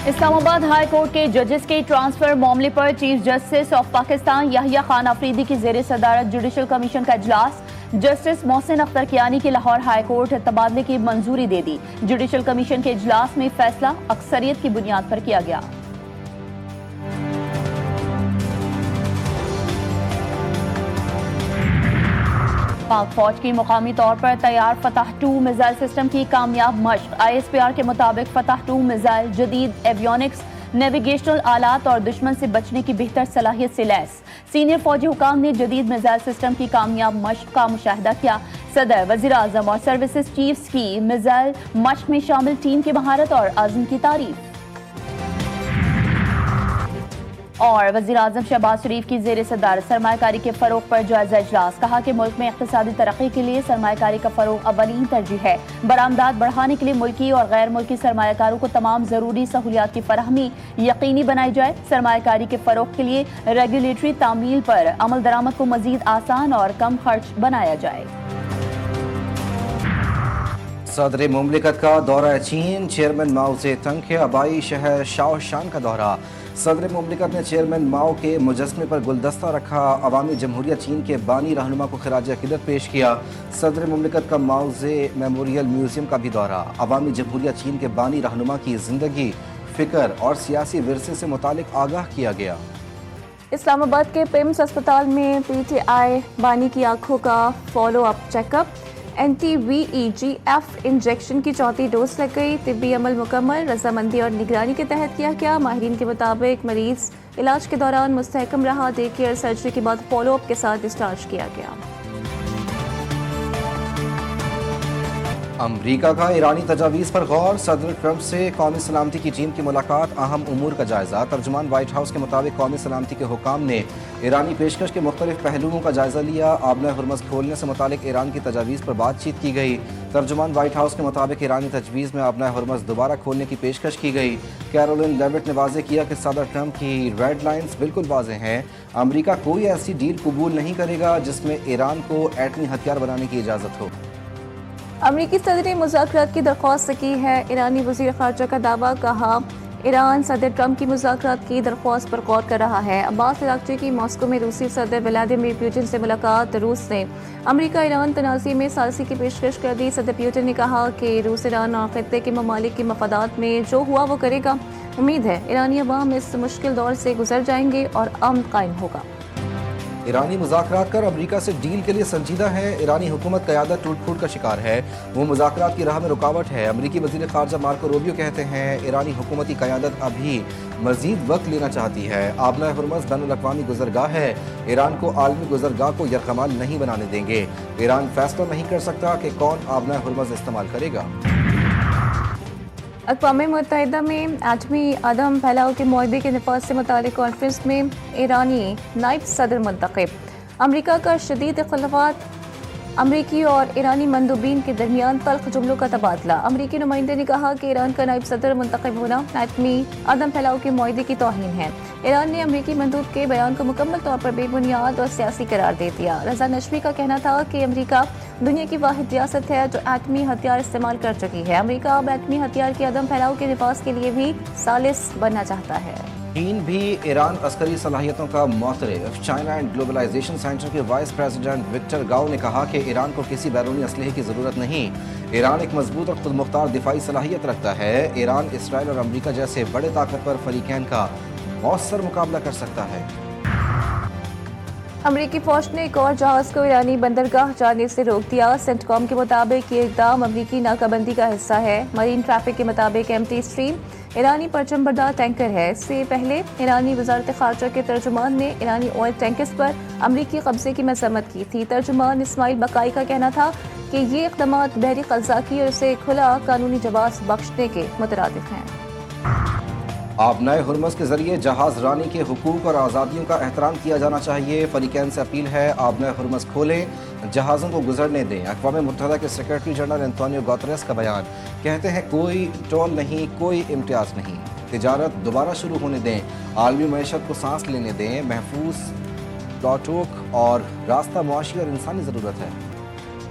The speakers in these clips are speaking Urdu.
اسلام آباد ہائی کورٹ کے ججز کے ٹرانسفر معاملے پر chief justice of Pakistan Yahya Khan Afridi کی زیر صدارت جوڈیشل کمیشن کا اجلاس۔ جسٹس محسن اختر کیانی کی لاہور ہائی کورٹ تبادلے کی منظوری دے دی۔ جوڈیشل کمیشن کے اجلاس میں فیصلہ اکثریت کی بنیاد پر کیا گیا۔ پاک فوج کی مقامی طور پر تیار فتح 2 میزائل سسٹم کی کامیاب مشق۔ ISPR کے مطابق فتح 2 میزائل جدید ایویونکس، نیویگیشنل آلات اور دشمن سے بچنے کی بہتر صلاحیت سے لیس۔ سینئر فوجی حکام نے جدید میزائل سسٹم کی کامیاب مشق کا مشاہدہ کیا۔ صدر، وزیر اعظم اور سروسز چیفز کی میزائل مشق میں شامل ٹیم کی مہارت اور عزم کی تعریف۔ اور وزیر اعظم شہباز شریف کی زیر صدارت سرمایہ کاری کے فروغ پر جائزہ اجلاس۔ کہا کہ ملک میں اقتصادی ترقی کے لیے سرمایہ کاری کا فروغ اولین ترجیح ہے۔ برآمدات بڑھانے کے لیے ملکی اور غیر ملکی سرمایہ کاروں کو تمام ضروری سہولیات کی فراہمی یقینی بنائی جائے۔ سرمایہ کاری کے فروغ کے لیے ریگولیٹری تعمیل پر عمل درآمد کو مزید آسان اور کم خرچ بنایا جائے۔ صدر مملکت کا دورہ چین، چیئرمین ماؤ زے تنگ کے آبائی شہر شاوشان کا دورہ۔ صدر مملکت نے چیئرمین ماؤ کے مجسمے پر گلدستہ رکھا۔ عوامی جمہوریہ چین کے بانی رہنما کو خراج عقیدت پیش کیا۔ صدر مملکت کا ماؤ زے میموریل میوزیم کا بھی دورہ۔ عوامی جمہوریہ چین کے بانی رہنما کی زندگی، فکر اور سیاسی ورثے سے متعلق آگاہ کیا گیا۔ اسلام آباد کے پیمز اسپتال میں PTI بانی کی آنکھوں کا follow up check up. anti-VEGF injection کی 4تھی ڈوز لگ گئی۔ طبی عمل مکمل، رضامندی اور نگرانی کے تحت کیا گیا۔ ماہرین کے مطابق مریض علاج کے دوران مستحکم رہا۔ ڈے کیئر سرجری کے بعد فالو اپ کے ساتھ ڈسچارج کیا گیا۔ امریکہ کا ایرانی تجاویز پر غور، صدر ٹرمپ سے قومی سلامتی کی ٹیم کی ملاقات، اہم امور کا جائزہ۔ ترجمان وائٹ ہاؤس کے مطابق قومی سلامتی کے حکام نے ایرانی پیشکش کے مختلف پہلوؤں کا جائزہ لیا۔ آبنہ ہرمز کھولنے سے متعلق ایران کی تجاویز پر بات چیت کی گئی۔ ترجمان وائٹ ہاؤس کے مطابق ایرانی تجویز میں آبنہ ہرمز دوبارہ کھولنے کی پیشکش کی گئی۔ کیرولین لیوٹ نے واضح کیا کہ صدر ٹرمپ کی ریڈ لائنز بالکل واضح ہیں۔ امریکہ کوئی ایسی ڈیل قبول نہیں کرے گا جس میں ایران کو ایٹمی ہتھیار بنانے کی اجازت ہو۔ امریکی صدر نے مذاکرات کی درخواست کی ہے۔ ایرانی وزیر خارجہ کا دعویٰ، کہا ایران صدر ٹرمپ کی مذاکرات کی درخواست پر غور کر رہا ہے۔ عباس اراغچی کی ماسکو میں روسی صدر ولادیمیر پوٹن سے ملاقات۔ روس نے امریکہ ایران تنازع میں ثالثی کی پیشکش کر دی۔ صدر پوٹن نے کہا کہ روس ایران اور خطے کے ممالک کے مفادات میں جو ہوا وہ کرے گا۔ امید ہے ایرانی عوام اس مشکل دور سے گزر جائیں گے اور امن قائم ہوگا۔ ایرانی مذاکرات کر امریکہ سے ڈیل کے لیے سنجیدہ ہے۔ ایرانی حکومت قیادت ٹوٹ پھوٹ کا شکار ہے، وہ مذاکرات کی راہ میں رکاوٹ ہے۔ امریکی وزیر خارجہ مارکو روبیو کہتے ہیں ایرانی حکومتی قیادت ابھی مزید وقت لینا چاہتی ہے۔ آبنہ ہرمز بین الاقوامی گزرگاہ ہے، ایران کو عالمی گزرگاہ کو یرغمال نہیں بنانے دیں گے۔ ایران فیصلہ نہیں کر سکتا کہ کون آبنہ ہرمز استعمال کرے گا۔ اقوام متحدہ میں ایٹمی عدم پھیلاؤ کے معاہدے کے نفاذ سے متعلق کانفرنس میں ایرانی نائب صدر منتخب۔ امریکہ کا شدید اختلافات، امریکی اور ایرانی مندوبین کے درمیان تلخ جملوں کا تبادلہ۔ امریکی نمائندے نے کہا کہ ایران کا نائب صدر منتخب ہونا ایٹمی عدم پھیلاؤ کے معاہدے کی توہین ہے۔ ایران نے امریکی مندوب کے بیان کو مکمل طور پر بے بنیاد اور سیاسی قرار دے دیا۔ رضا نشوی کا کہنا تھا کہ امریکہ دنیا کی واحد ریاست ہے جو ایٹمی ہتھیار استعمال کر چکی ہے۔ امریکہ اب ایٹمی ہتھیار کے عدم پھیلاؤ کے نفاذ کے لیے بھی ثالث بننا چاہتا ہے۔ چین بھی ایران عسکری صلاحیتوں کا معترف۔ چائنا اینڈ گلوبلائزیشن سینٹر کے وائس پریزیڈنٹ وکٹر گاؤ نے کہا کہ ایران کو کسی بیرونی اسلحے کی ضرورت نہیں۔ ایران ایک مضبوط اور خود مختار دفاعی صلاحیت رکھتا ہے۔ ایران اسرائیل اور امریکہ جیسے بڑے طاقتور فریقین کا مؤثر مقابلہ کر سکتا ہے۔ امریکی فوج نے ایک اور جہاز کو ایرانی بندرگاہ جانے سے روک دیا۔ سینٹ کام کے مطابق یہ اقدام امریکی ناکہ بندی کا حصہ ہے۔ مرین ٹریفک کے مطابق ایمٹی اسٹریم ایرانی پرچم بردار ٹینکر ہے۔ اس سے پہلے ایرانی وزارت خارجہ کے ترجمان نے ایرانی آئل ٹینکرز پر امریکی قبضے کی مذمت کی تھی۔ ترجمان اسماعیل بقائی کا کہنا تھا کہ یہ اقدامات بحری قزاقی اور اسے کھلا قانونی جواز بخشنے کے مترادف ہیں۔ آبنہ ہرمز کے ذریعے جہاز رانی کے حقوق اور آزادیوں کا احترام کیا جانا چاہیے۔ فریقین سے اپیل ہے آبنہ ہرمز کھولیں، جہازوں کو گزرنے دیں۔ اقوام متحدہ کے سیکرٹری جنرل انتونیو گوتریس کا بیان، کہتے ہیں کوئی ٹول نہیں، کوئی امتیاز نہیں، تجارت دوبارہ شروع ہونے دیں، عالمی معیشت کو سانس لینے دیں، محفوظ ٹوک اور راستہ معاشی اور انسانی ضرورت ہے۔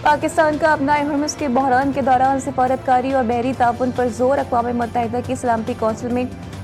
پاکستان کا آبنہ ہرمز کے بحران کے دوران سفارتکاری اور بحری تعاون پر زور۔ اقوام متحدہ کی سلامتی کونسل میں